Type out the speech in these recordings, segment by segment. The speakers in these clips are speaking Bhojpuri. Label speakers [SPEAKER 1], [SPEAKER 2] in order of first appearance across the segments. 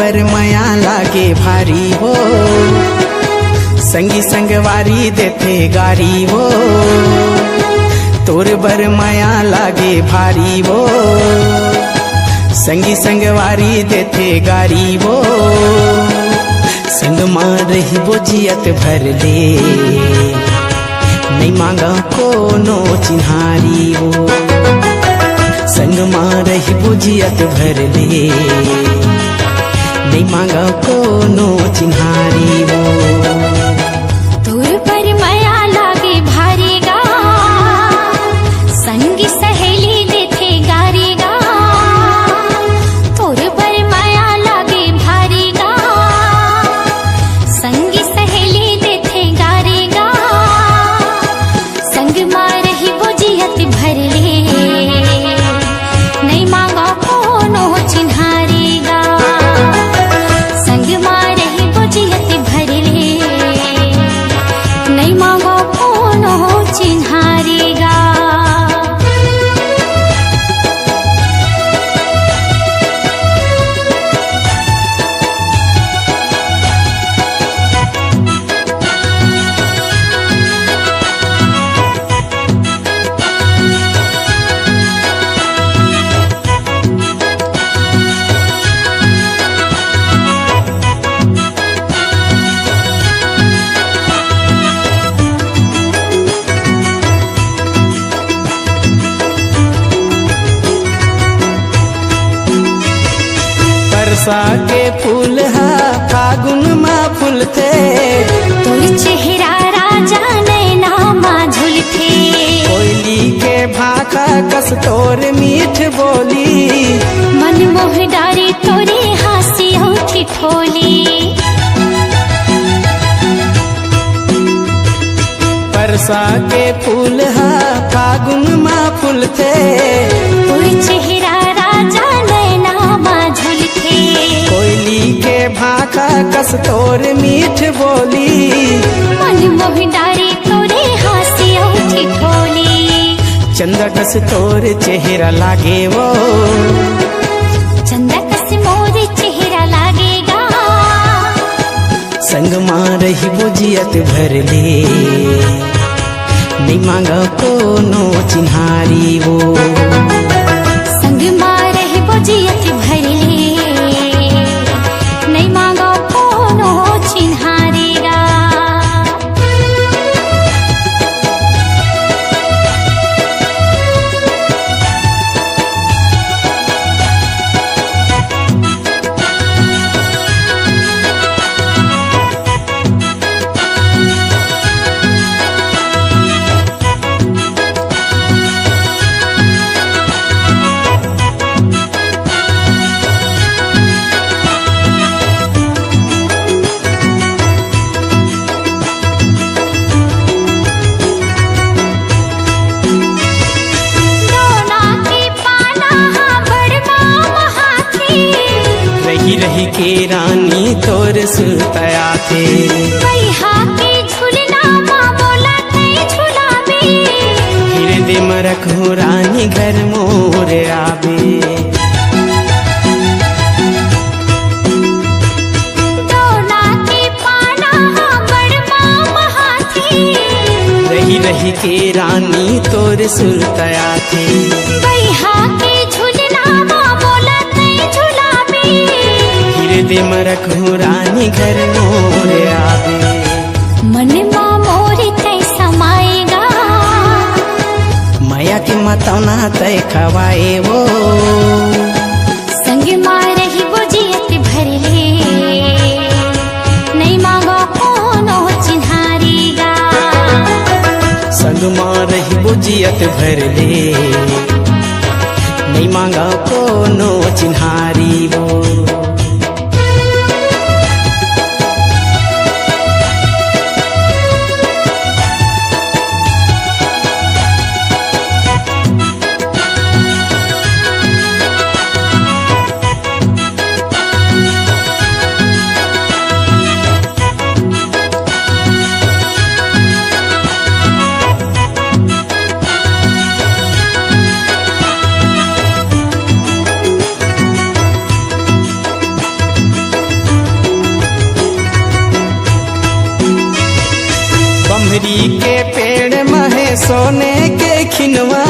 [SPEAKER 1] बर माया लागे भारी हो, संगी संगवारी देते गारी हो। तोर बर माया लागे भारी हो, संगी संगवारी देते गारी वो। संग मां रही वो जियत भर ले, नहीं मांगा कोनो चिन्हारी वो। संग मां रही वो जियत भर ले, नहीं मांगा कोनो चिन्हारी वो।
[SPEAKER 2] तोर पर माया लागे भारी गा, संगी सहेली देते गारी गा। तोर पर माया लागे भारी गा, संगी सहेली देते गारी गा। संग मां रही वो जियत भर ले, नहीं मांगा कोनो चिन्हारी गा। संग मां रही वो जियत भर ले, नहीं मांगो कोनो चिन्हारी गा।
[SPEAKER 1] बरसा के फूल हा फागुन माँ फूलते,
[SPEAKER 2] तोर चेहरा राजा नैना माँ झुलते।
[SPEAKER 1] कोयली के भाखा कस तोर मीठ बोली,
[SPEAKER 2] मन मोह डारी तोरे हासी ठिठोली।
[SPEAKER 1] बरसा के फूल हा फागुन माँ फूलते,
[SPEAKER 2] तोर चेहरा राजा नैना माँ झुलते।
[SPEAKER 1] कोयली के भाखा कस तोर मीठ बोली,
[SPEAKER 2] मन मोह डारी तोरे हासी ठिठोली।
[SPEAKER 1] चंदा कस तोर चेहरा लागे वो,
[SPEAKER 2] चंदा कस मोर चेहरा लागेगा।
[SPEAKER 1] संग मां रही वो जियत भर ले, नहीं मांगा कोनो चिन्हारी वो।
[SPEAKER 2] संग मां रही वो जियत भर ले, नहीं मांगा कोनो चिन्हारी गा।
[SPEAKER 1] रही रही के रानी तोर सुतया थे,
[SPEAKER 2] बैहा के झुलना माँ बोला थे झुलाबे।
[SPEAKER 1] हृदय में रखूं रानी घर मोर आवे।
[SPEAKER 2] डोला के पाना बड़ माँ हाथी,
[SPEAKER 1] रही रही के रानी तोर सुतया थे,
[SPEAKER 2] बैहा के झुलना माँ बोला थे झुलाबे।
[SPEAKER 1] हृदय में रखूं रानी घर मोर आवे।
[SPEAKER 2] मन माँ मोर तय समाएगा,
[SPEAKER 1] माया के मतौना तय खवाए वो।
[SPEAKER 2] संग माँ रही वो जियत भर ले, नहीं मांगो कोनो चिन्हारी गा।
[SPEAKER 1] संग मां रही वो जियत भर ले, नहीं मांगा कोनो चिन्हारी वो। खिनवा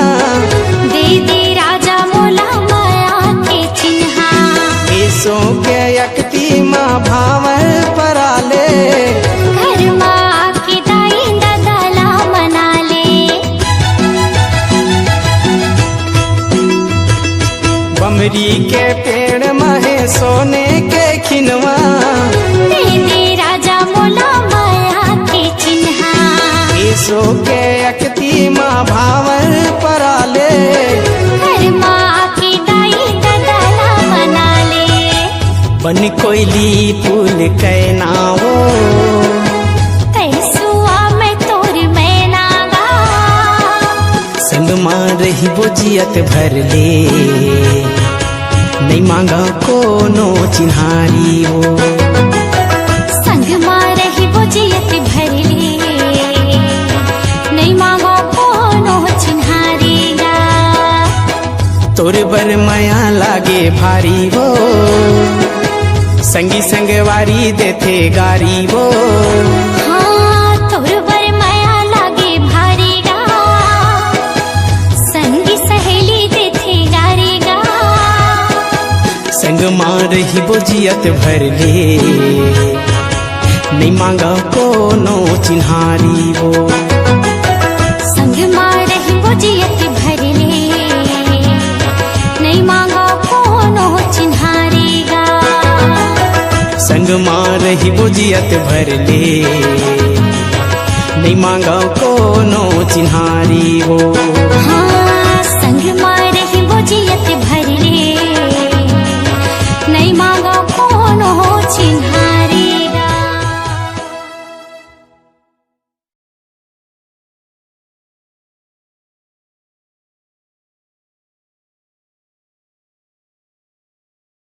[SPEAKER 2] दे दे राजा मोला माया के चिन्हा
[SPEAKER 1] ऐसो के यकती माँ भावर पराले
[SPEAKER 2] घर माँ की दाई ददला मना ले
[SPEAKER 1] बमरी के पेड़ महे सोने के खिनवा
[SPEAKER 2] दे दे राजा मोला माया के चिन्हा
[SPEAKER 1] ऐसो के यकती माँ भावर पराले
[SPEAKER 2] घर माँ की दाई ददला मना ले
[SPEAKER 1] बन कोयली फूल कैनावो
[SPEAKER 2] कैसुआ में तोर मैना गा
[SPEAKER 1] संग माँ रही बोजियत भर ले नहीं मांगा कोनो चिन्हारी हो
[SPEAKER 2] संग माँ रही बोजियत भर ले नहीं मांगो कोनो चिन्हारी गा
[SPEAKER 1] तोर बर माया लागे भारी वो संगी संगवारी देथे गारी वो
[SPEAKER 2] हाँ तोर बर माया लागे भारी गा संगी सहेली देथे गारी गा
[SPEAKER 1] संग माँ रही बोजियत भर ले नहीं मांगा कोनो चिन्हारी वो
[SPEAKER 2] संग माँ रही बोजियत भर ले नहीं मांगो कोनो चिन्हारी गा
[SPEAKER 1] संग माँ रही बोजियत भर ले नहीं मांगा कोनो चिन्हारी हो
[SPEAKER 2] हाँ संग माँ रही बोजियत भर ले नहीं मांगो कोनो चिन्हारी